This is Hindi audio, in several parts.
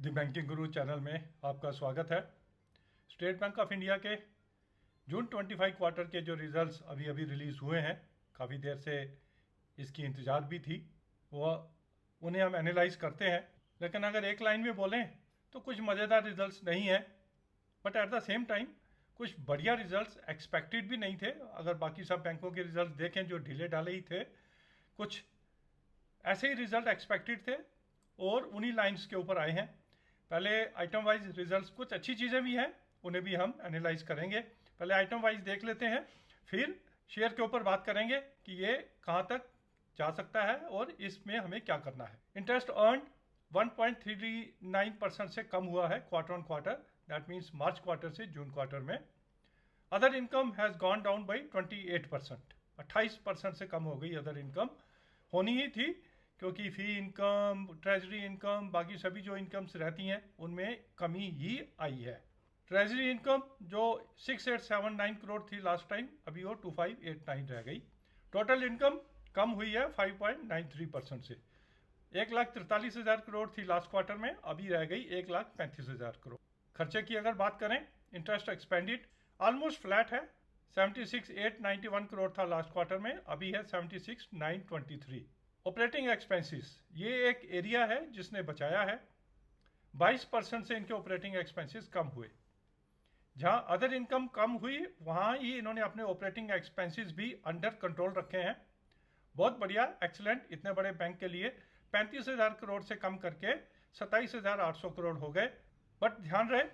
द बैंकिंग गुरु चैनल में आपका स्वागत है। स्टेट बैंक ऑफ इंडिया के जून 25 क्वार्टर के जो रिजल्ट्स अभी अभी रिलीज़ हुए हैं, काफ़ी देर से इसकी इंतज़ार भी थी, वो उन्हें हम एनालाइज करते हैं। लेकिन अगर एक लाइन में बोलें तो कुछ मज़ेदार रिजल्ट्स नहीं है, but at the same time कुछ बढ़िया रिजल्ट्स एक्सपेक्टेड भी नहीं थे। अगर बाकी सब बैंकों के रिजल्ट देखें जो ढीले ढाले ही थे, कुछ ऐसे ही रिजल्ट एक्सपेक्टेड थे और उन्हीं लाइन्स के ऊपर आए हैं। पहले आइटम वाइज रिजल्ट्स, कुछ अच्छी चीज़ें भी हैं, उन्हें भी हम एनालाइज करेंगे। पहले आइटम वाइज देख लेते हैं, फिर शेयर के ऊपर बात करेंगे कि ये कहाँ तक जा सकता है और इसमें हमें क्या करना है। इंटरेस्ट अर्न 1.39% से कम हुआ है quarter on quarter, that means March quarter से जून क्वार्टर में। Other income has gone down by 28%, 28% से कम हो गई अदर इनकम। होनी ही थी क्योंकि फी इनकम, ट्रेजरी इनकम, बाकी सभी जो इनकम्स रहती हैं उनमें कमी ही आई है। ट्रेजरी इनकम जो 6879 करोड़ थी लास्ट टाइम, अभी वो 2589 रह गई। टोटल इनकम कम हुई है 5.93% से। 1,43,000 करोड़ थी लास्ट क्वार्टर में, अभी रह गई 1,35,000 करोड़। खर्चे की अगर बात करें, इंटरेस्ट एक्सपेंडिड ऑलमोस्ट फ्लैट है, 76,891 करोड़ था लास्ट क्वार्टर में, अभी है 76,923। ऑपरेटिंग एक्सपेंसेस ये एक एरिया है जिसने बचाया है, 22% से इनके ऑपरेटिंग एक्सपेंसेस कम हुए। जहां अदर इनकम कम हुई वहां ही इन्होंने अपने ऑपरेटिंग एक्सपेंसेस भी अंडर कंट्रोल रखे हैं। बहुत बढ़िया, एक्सीलेंट। इतने बड़े बैंक के लिए 35,000 करोड़ से कम करके 27,800 करोड़ हो गए। बट ध्यान रहे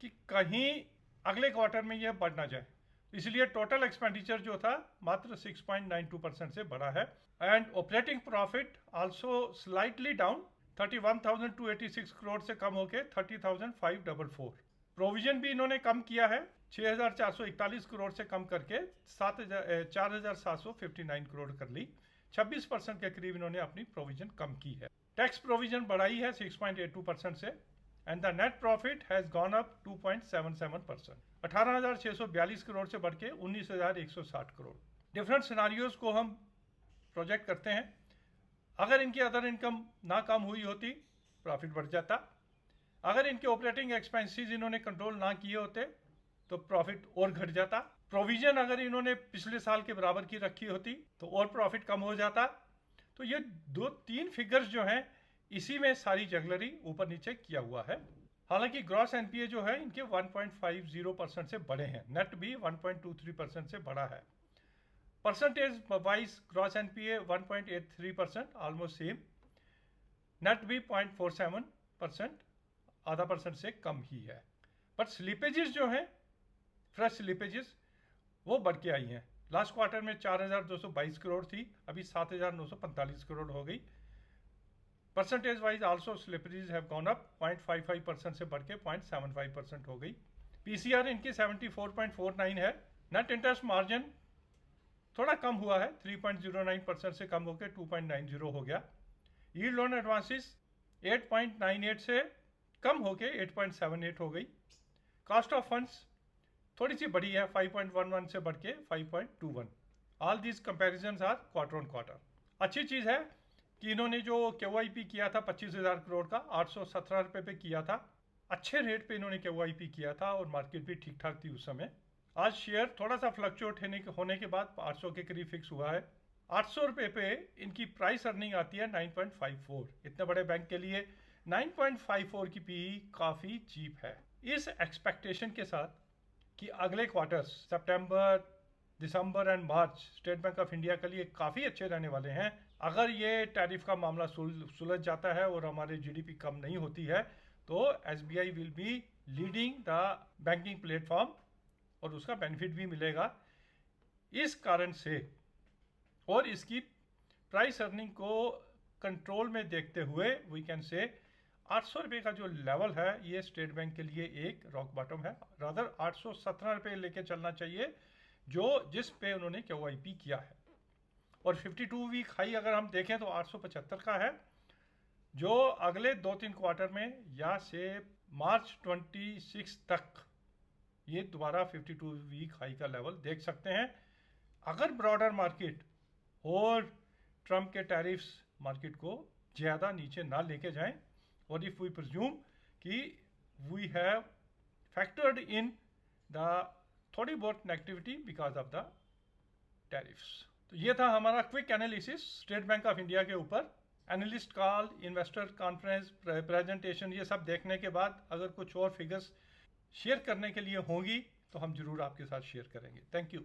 कि कहीं अगले क्वार्टर में यह बढ़ ना जाए, इसलिए टोटल एक्सपेंडिचर जो था मात्र 6.92% से बढ़ा है। And operating profit also slightly down, 31,286 crore से कम होकर 30,544। प्रोविजन भी इन्होंने कम किया है, 6,441 करोड़ से कम करके 4,759 करोड़ कर ली। 26% के करीब इन्होंने अपनी प्रोविजन कम की है। टैक्स प्रोविजन बढ़ाई है 6.82% से, and the net profit has gone up 2.77%, 18,642 crore से बढ़ के 19,160 करोड़। डिफरेंट सिनारियोज को हम प्रोजेक्ट करते हैं। अगर इनकी अदर इनकम ना कम हुई होती, प्रॉफिट बढ़ जाता। अगर इनके ऑपरेटिंग एक्सपेंसेस इन्होंने कंट्रोल ना किए होते तो प्रॉफिट और घट जाता। प्रोविजन अगर इन्होंने पिछले साल के बराबर की रखी होती तो और प्रॉफिट कम हो जाता। तो ये दो तीन फिगर्स जो हैं, इसी में सारी जगलरी ऊपर नीचे किया हुआ है। हालांकि ग्रॉस एनपीए जो है इनके 1.50% से बढ़े हैं, नेट भी 1.23% से बढ़ा है। Percentage wise gross NPA 1.83%, almost same. Net भी 0.47%, आधा परसेंट से कम ही है। बट स्लिपेजेस जो हैं, फ्रेश स्लिपेजेस, वो बढ़ के आई हैं। लास्ट क्वार्टर में 4,222 करोड़ थी, अभी 7,945 करोड़ हो गई। Percentage wise also slippages have gone up, 0.55% से बढ़ के 0.75% हो गई। पीसीआर इनकी 74.49 है। नेट इंटरेस्ट मार्जिन थोड़ा कम हुआ है, 3.09% से कम होकर 2.90 हो गया। यील्ड ऑन एडवांसेस 8.98 से कम होकर 8.78 हो गई। कॉस्ट ऑफ फंड्स थोड़ी सी बढ़ी है, 5.11 से बढ़ के 5.21। All these comparison are quarter on quarter. अच्छी चीज़ है कि इन्होंने जो KYP किया था 25,000 करोड़ का, 817 रुपये पे किया था। अच्छे रेट पे इन्होंने KYP किया था और मार्केट भी ठीक ठाक थी उस समय। आज शेयर थोड़ा सा फ्लक्चुएट होने के बाद 800 के करीब फिक्स हुआ है। 800 रुपये पे इनकी प्राइस अर्निंग आती है 9.54। इतने बड़े बैंक के लिए 9.54 की PE काफ़ी चीप है। इस एक्सपेक्टेशन के साथ कि अगले quarters September, December and March state Bank of India के लिए काफ़ी अच्छे रहने वाले हैं। अगर ये टैरिफ का मामला सुलझ जाता है और हमारी GDP कम नहीं होती है तो SBI will be leading the banking platform और उसका बेनिफिट भी मिलेगा। इस कारण से और इसकी प्राइस अर्निंग को कंट्रोल में देखते हुए वी कैन से 800 रुपये का जो लेवल है ये स्टेट बैंक के लिए एक रॉक बॉटम है। रादर 817 रुपये लेके चलना चाहिए जो जिस पे उन्होंने KYP किया है। और 52 वीक हाई अगर हम देखें तो 875 का है, जो अगले 2-3 क्वार्टर में या से मार्च 26 तक ये दोबारा 52 वीक हाई का लेवल देख सकते हैं। अगर ब्रॉडर मार्केट और ट्रम्प के टैरिफ्स मार्केट को ज़्यादा नीचे ना लेके जाएं, और इफ़ वी प्रज्यूम कि we have factored in the थोड़ी बहुत negativity because of the tariffs. तो ये था हमारा quick analysis State Bank of India के ऊपर। Analyst call, investor conference, presentation, ये सब देखने के बाद अगर कुछ और फिगर्स शेयर करने के लिए होंगी तो हम जरूर आपके साथ शेयर करेंगे। Thank you.